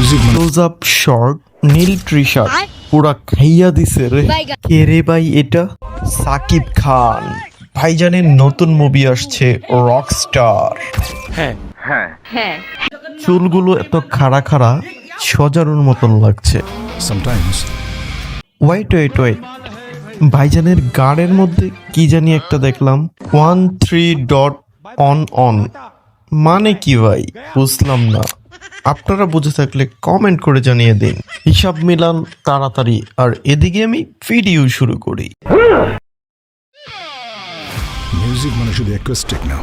Close up short নীল T shirt পুরা খাইয়া দিছে রে। কে রে ভাই এটা? সাকিব খান ভাইজানের নতুন মুভি আসছে রকস্টার। হ্যাঁ চুলগুলো এত খাড়া খাড়া সজারুর মতন লাগছে। ওয়েট ভাইজানের গাড়ের মধ্যে কি জানি একটা দেখলাম 13 অন মানে কি ভাই বুঝলাম না। আপনারা বুঝে থাকলে কমেন্ট করে জানিয়ে দিন। হিসাব মিলান তাড়াতাড়ি, আর এদিকে আমি ভিডিও শুরু করি। মিউজিক মানে শুধু অ্যাকোস্টিক না।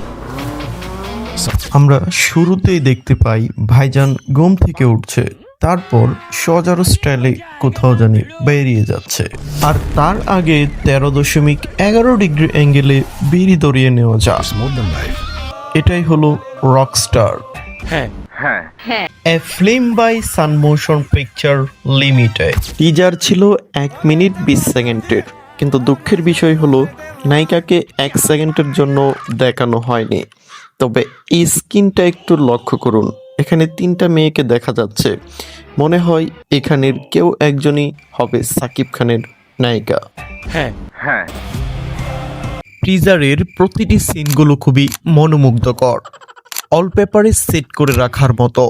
আমরা শুরুতেই দেখতে পাই ভাইজান ঘুম থেকে উঠছে, তারপর সজারু স্টাইলে কোথাও জানি বেরিয়ে যাচ্ছে, আর তার আগে 13.11 ডিগ্রি অ্যাঙ্গেলে বিড়ি ধরিয়ে নেওয়া যায়। More than life. এটাই হলো রকস্টার, হ্যাঁ a film by Sun Motion Picture Limited. Teaser ছিল 1 মিনিট 20 সেকেন্ডের, কিন্তু দুঃখের বিষয় হলো নায়িকাকে 1 সেকেন্ডের জন্য দেখানো হয়নি। তবে এই স্কিনটা একটু লক্ষ্য করুন, এখানে 3টা মেয়েকে দেখা যাচ্ছে। মনে হয় এখানের কেউ একজনই হবে সাকিব খানের নায়িকা। হ্যাঁ টিজারের প্রতিটি সিনগুলো খুবই মনোমুগ্ধকর, অলপেপারে সেট করে রাখার মতো।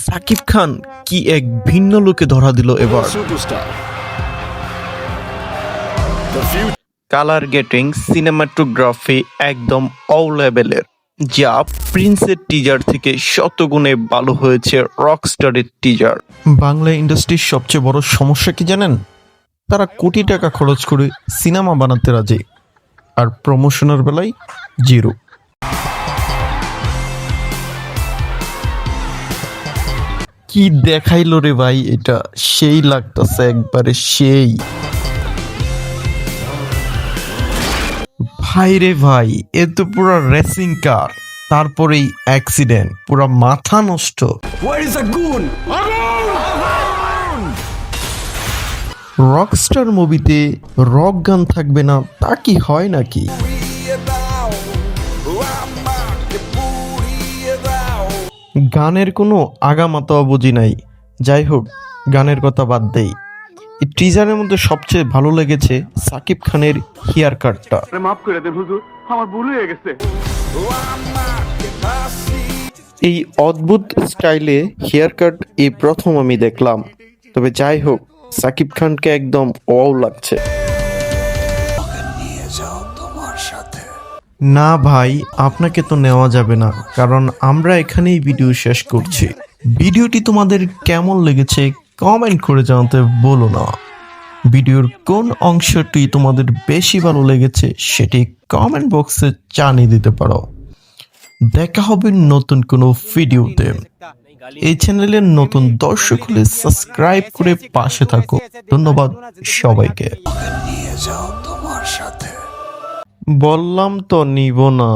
সাকিব খান কি এক ভিন্ন লোকে ধরা দিল এবার। কালার গেটিং, সিনেমাটোগ্রাফি একদম অল লেভেলের, যা প্রিন্সের টিজার থেকে শতগুণে ভালো হয়েছে রকস্টারের টিজার। বাংলা ইন্ডাস্ট্রির সবচেয়ে বড় সমস্যা কি জানেন? তারা কোটি টাকা খরচ করে সিনেমা বানাতে রাজি, আর প্রমোশনের বেলায় জিরো। কি দেখাইলো রে ভাই, এটা সেই লাগতেছে একবারে সেই। ভাই রে ভাই, এ তো পুরো রেসিং কার, তারপরেই অ্যাক্সিডেন্ট, পুরো মাথা নষ্ট। রকস্টার মুভিতে রক গান থাকবে না তা কি হয় নাকি? গানের কোনো আগামাতাও বুঝি নাই। যাই হোক, গানের কথা বাদ দেই। এই টিজারের মধ্যে সবচেয়ে ভালো লেগেছে সাকিব খানের হেয়ার কাটটা। মাফ করে দেন হুজুর, আমার ভুল হয়ে গেছে। এই অদ্ভুত স্টাইলে হেয়ার কাট এই প্রথম আমি দেখলাম। তবে যাই হোক, সাকিব খানকে একদম ওয়াও লাগছে। না ভাই, আপনাকে তো নেওয়া যাবে না, কারণ আমরা এখানেই ভিডিও শেষ করছি। ভিডিওটি তোমাদের কেমন লেগেছে কমেন্ট করে জানাতে বলো না। ভিডিওর কোন অংশটি তোমাদের বেশি ভালো লেগেছে সেটি কমেন্ট বক্সে জানিয়ে দিতে পারো। দেখা হবে নতুন কোনো ভিডিওতে। এই চ্যানেলের নতুন দর্শক হলে সাবস্ক্রাইব করে পাশে থাকো। ধন্যবাদ সবাইকে। বললাম তো নিব না।